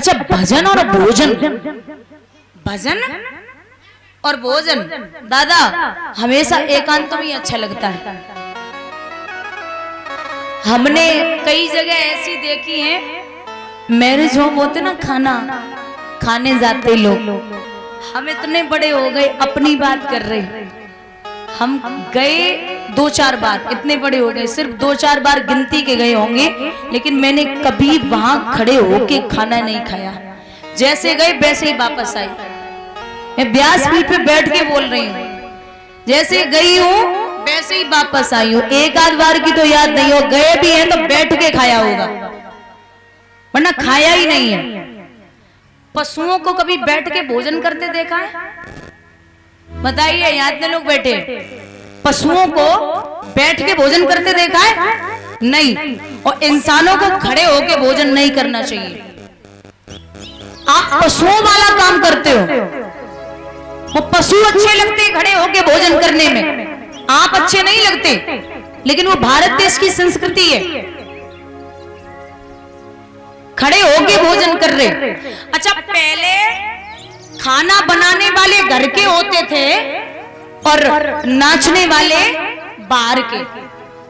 अच्छा, भजन और भोजन, भजन और भोजन दादा हमेशा एकांत में ही अच्छा लगता है। हमने कई जगह ऐसी देखी है, मैरिज होम होते ना, खाना खाने जाते लोग, हम इतने बड़े हो गए, अपनी बात कर रहे, हम गए 2-4 बार, इतने बड़े हो गए, सिर्फ 2-4 बार गिनती के गए होंगे, लेकिन मैंने कभी वहां खड़े होके खाना नहीं खाया। जैसे गए वैसे ही वापस आई। मैं व्यासपीठ पे बैठ के बोल रही हूँ, जैसे गई हूँ वैसे ही वापस आई हूँ। एक आध बार की तो याद नहीं हो, गए भी हैं तो बैठ के खाया होगा, वरना खाया ही नहीं है। पशुओं को कभी बैठ के भोजन करते देखा है? बताइए, यहाँ इतने लोग बैठे, पशुओं को बैठ के भोजन करते देखा है? नहीं। और इंसानों को खड़े होके भोजन नहीं करना चाहिए। आप पशुओं वाला काम करते हो, वो पशु अच्छे लगते खड़े होके भोजन करने में, आप अच्छे नहीं लगते, लेकिन वो भारत देश की संस्कृति है, खड़े होके भोजन कर रहे। अच्छा, पहले खाना बनाने वाले घर के होते थे और नाचने वाले बाहर के,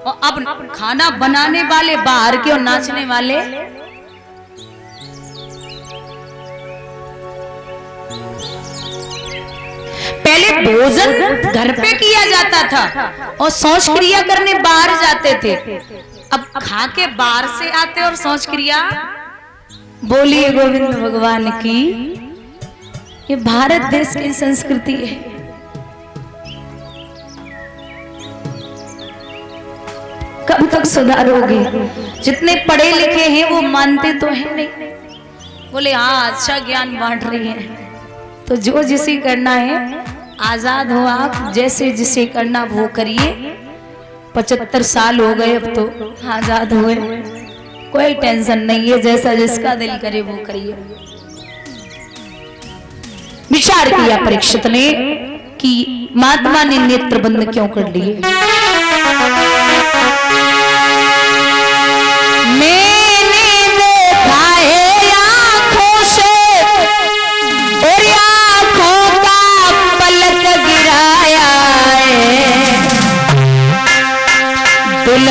और अब खाना बनाने वाले बाहर के और नाचने वाले पहले भोजन घर पे किया जाता था और शौच क्रिया करने बाहर जाते थे। अब खा के बाहर से आते और शौच क्रिया। बोलिए गोविंद भगवान की। ये भारत देश की संस्कृति है। कब तक सुधारोगे? जितने पढ़े लिखे हैं वो मानते तो है नहीं, बोले हाँ अच्छा ज्ञान बांट रही है। तो जो जिसे करना है आजाद हो आप, जैसे जिसे करना वो करिए। 75 साल हो गए, अब तो आजाद हुए, कोई टेंशन नहीं है, जैसा जिसका दिल करे वो करिए। विचार किया परीक्षित ने कि महात्मा ने नेत्र बंद क्यों कर लिए।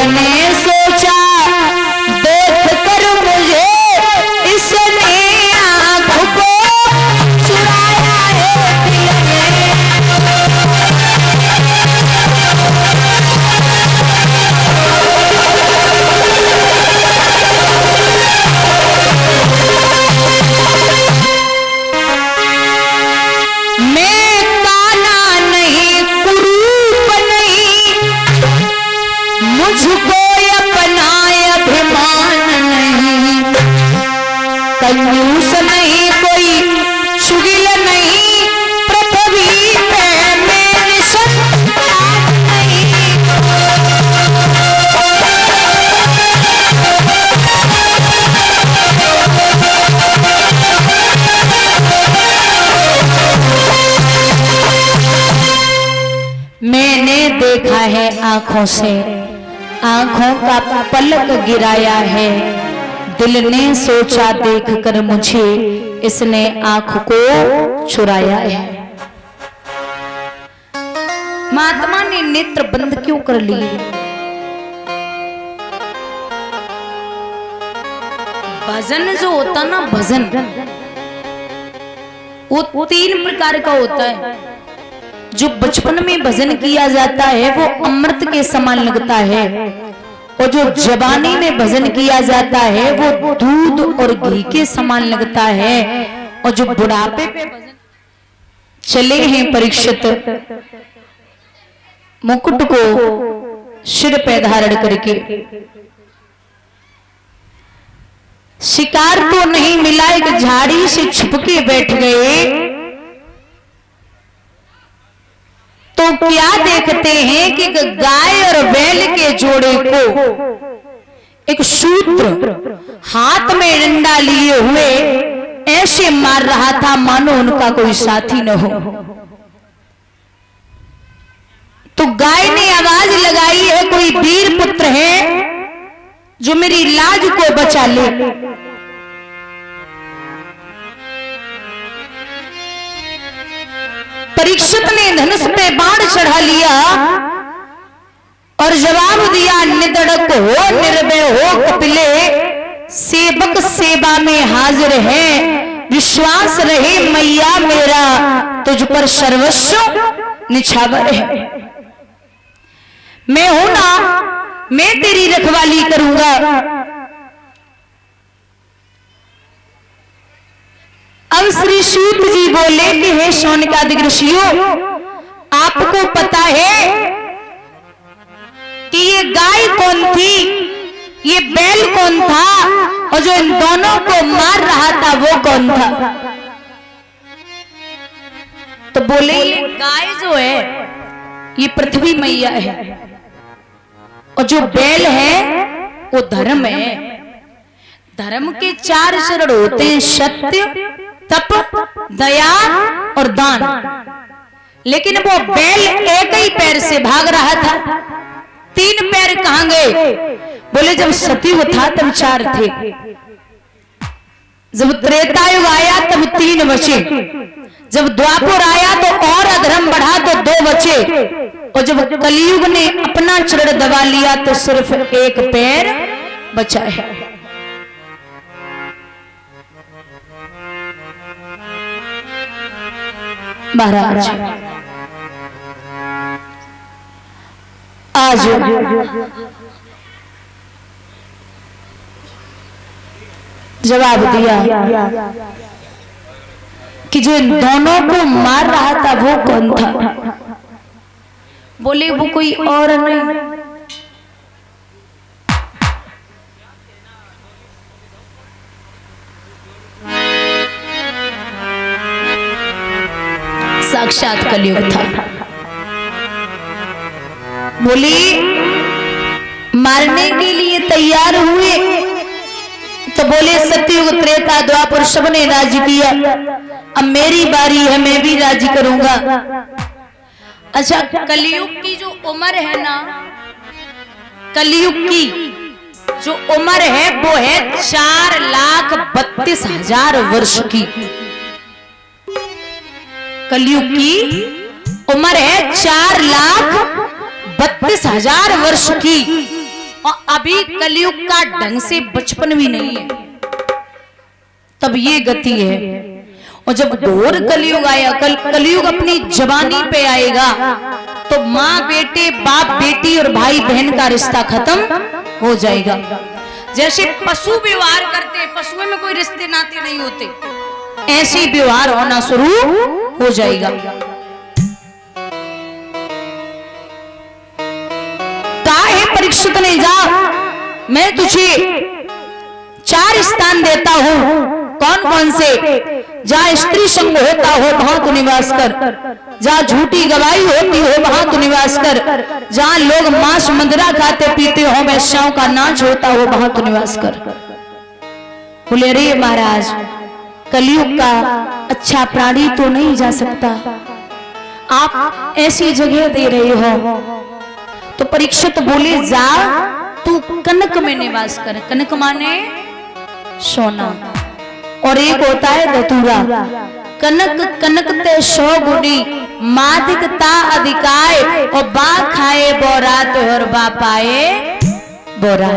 ने सोचा देख कर मुझे, इसने आँखों को चुराया है दिल ने। मैं काना नहीं, कुरूप नहीं, मुझको अपना अभिमान नहीं, कंजूस नहीं, कोई चुगिल नहीं, पृथ्वी पे मैं निशंक नहीं। मैंने देखा है आंखों से, आंखों का पलक गिराया है, दिल ने सोचा देख कर मुझे, इसने आंख को चुराया है। महात्मा ने नेत्र बंद क्यों कर लिए? भजन जो होता ना, भजन वो 3 प्रकार का होता है। जो बचपन में भजन किया जाता है वो अमृत के समान लगता है, और जो जवानी में भजन किया जाता है वो दूध और घी के समान लगता है, और जो बुढ़ापे पे भजन चले हैं परीक्षित, मुकुट को सिर पे धारण करके, शिकार तो नहीं मिला, एक झाड़ी से छुपके बैठ गए, तो क्या देखते हैं कि गाय और बैल के जोड़े को एक शूद्र हाथ में डंडा लिए हुए ऐसे मार रहा था मानो उनका कोई साथी न हो। तो गाय ने आवाज लगाई है, कोई वीर पुत्र है जो मेरी लाज को बचा ले। परीक्षित ने धनुष पे बाण चढ़ा लिया और जवाब दिया, निधड़क हो निर्भय हो कपिले, सेवक सेवा में हाजिर है, विश्वास रहे मैया मेरा, तुझ पर सर्वस्व निछावर है। मैं हूं ना, मैं तेरी रखवाली करूंगा। अब श्री सूत जी बोले कि हे शौनकादिक ऋषियों, आपको पता है कि ये गाय कौन थी, ये बैल कौन था, और जो इन दोनों को मार रहा था वो कौन था? तो बोले ये गाय जो है ये पृथ्वी मैया है, और जो बैल है वो धर्म है। धर्म के 4 चरण होते हैं, सत्य, तप, दया और दान। लेकिन वो बैल एक ही पैर से भाग रहा था, 3 पैर कहां गए? बोले जब सतयुग था तब 4 थे, जब त्रेतायुग आया तब 3 बचे, जब द्वापर आया तो और अधर्म बढ़ा तो 2 बचे, और जब कलयुग ने अपना चरण दबा लिया तो सिर्फ 1 पैर बचा है। महाराज आज जवाब दिया कि जो इन दोनों को मार रहा था वो कौन था? बोले वो कोई और नहीं, साक्षात कलयुग था। बोली मारने के लिए तैयार हुए तो बोले सतयुग त्रेता द्वापर सबने राजी किया, अब मेरी बारी है, मैं भी राजी करूंगा। अच्छा, कलयुग की जो उम्र है ना, कलयुग की जो उम्र है वो है 4,32,000 वर्ष की। कलयुग की उम्र है 4,32,000 वर्ष की, और अभी कलयुग का ढंग से बचपन भी नहीं है, तब ये गति है। और जब घोर कलयुग आया, कलयुग अपनी जवानी पे आएगा तो माँ बेटे, बाप बेटी और भाई बहन का रिश्ता खत्म हो जाएगा। जैसे पशु व्यवहार करते, पशुओं में कोई रिश्ते नाते नहीं होते, ऐसे व्यवहार होना शुरू हो जाएगा। काहे परीक्षित ने जा, मैं तुझे 4 स्थान देता हूं, कौन कौन से? जहां स्त्री संग होता हो वहां तू निवास कर, जहां झूठी गवाही होती हो वहां तू निवास कर, जहां लोग मांस मंदिरा खाते पीते हो, वैश्याओं का नाच होता हो वहां तू निवास कर। बोले अरे महाराज, कलयुग का अच्छा प्राणी तो नहीं जा सकता, आप ऐसी जगह दे रहे हो। तो परीक्षित बोले जा तू कनक में निवास कर। कनक माने सोना, और एक होता है धतूरा। कनक कनक ते 100 गुनी, मादिकता अधिकाय, और बा खाए बोरात और बा पाए बोरा।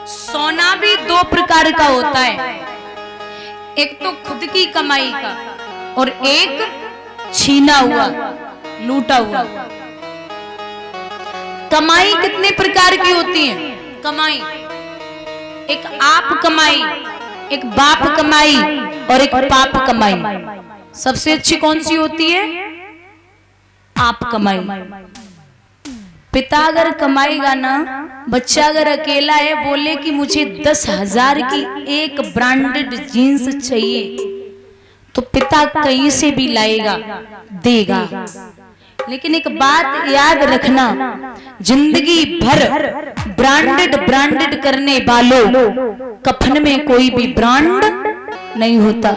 सोना भी 2 प्रकार का होता है, एक तो खुद की कमाई का और एक छीना हुआ, लूटा हुआ। कमाई कितने प्रकार की होती है? कमाई एक आप कमाई, एक बाप कमाई और एक पाप कमाई। सबसे अच्छी कौन सी होती है? आप कमाई। पिता अगर कमाएगा ना, बच्चा अगर अकेला है, बोले कि मुझे 10,000 की एक ब्रांडेड जीन्स चाहिए, तो पिता कहीं से भी लाएगा, देगा। लेकिन एक बात याद रखना, जिंदगी भर ब्रांडेड करने वालों कफन में कोई भी ब्रांड नहीं होता,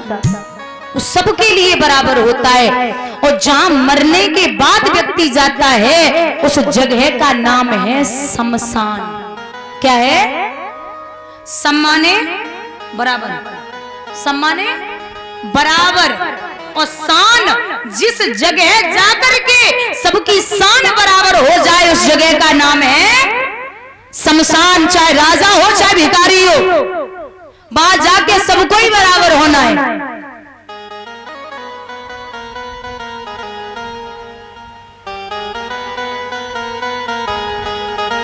वो सबके लिए बराबर होता है। और जहां मरने के बाद व्यक्ति जाता है उस जगह का नाम है शमशान। क्या है? सम्माने बराबर, सम्माने बराबर। और शान जिस जगह जाकर के सबकी शान बराबर हो जाए उस जगह का नाम है शमशान। चाहे राजा हो चाहे भिखारी हो, वहां जाके सबको ही बराबर होना है।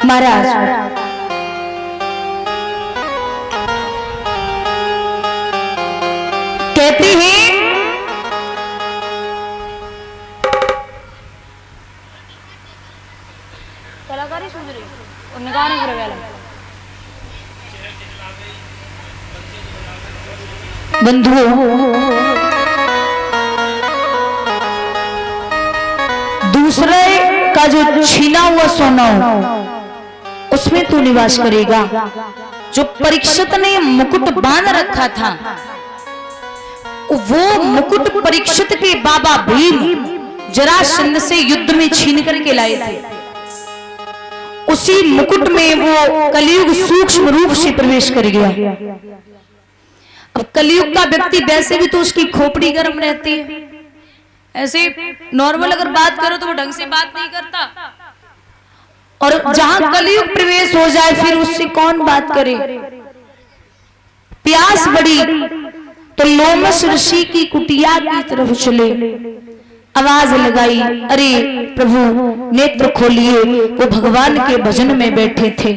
महाराज कहती हैं कलाकारी सुन रही और निगाह करे वाला बंधुओं, दूसरे का जो छीना हुआ सोना उसमें तू निवास करेगा। जो परीक्षित ने मुकुट बांध रखा था, वो मुकुट परीक्षित के बाबा भीम जरासंध से युद्ध में छीन करके लाए थे। उसी मुकुट में वो कलयुग सूक्ष्म रूप से प्रवेश कर गया। अब कलयुग का व्यक्ति वैसे भी तो उसकी खोपड़ी गर्म रहती है, ऐसे नॉर्मल अगर बात करो तो वो ढंग से बात नहीं करता, और जहां कलयुग प्रवेश हो जाए फिर उससे कौन बात करे। प्यास बढ़ी तो लोमस ऋषि की कुटिया की तरफ चले, आवाज लगाई, अरे प्रभु नेत्र खोलिए। वो भगवान के भजन में बैठे थे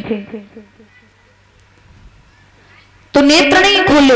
तो नेत्र नहीं खोले,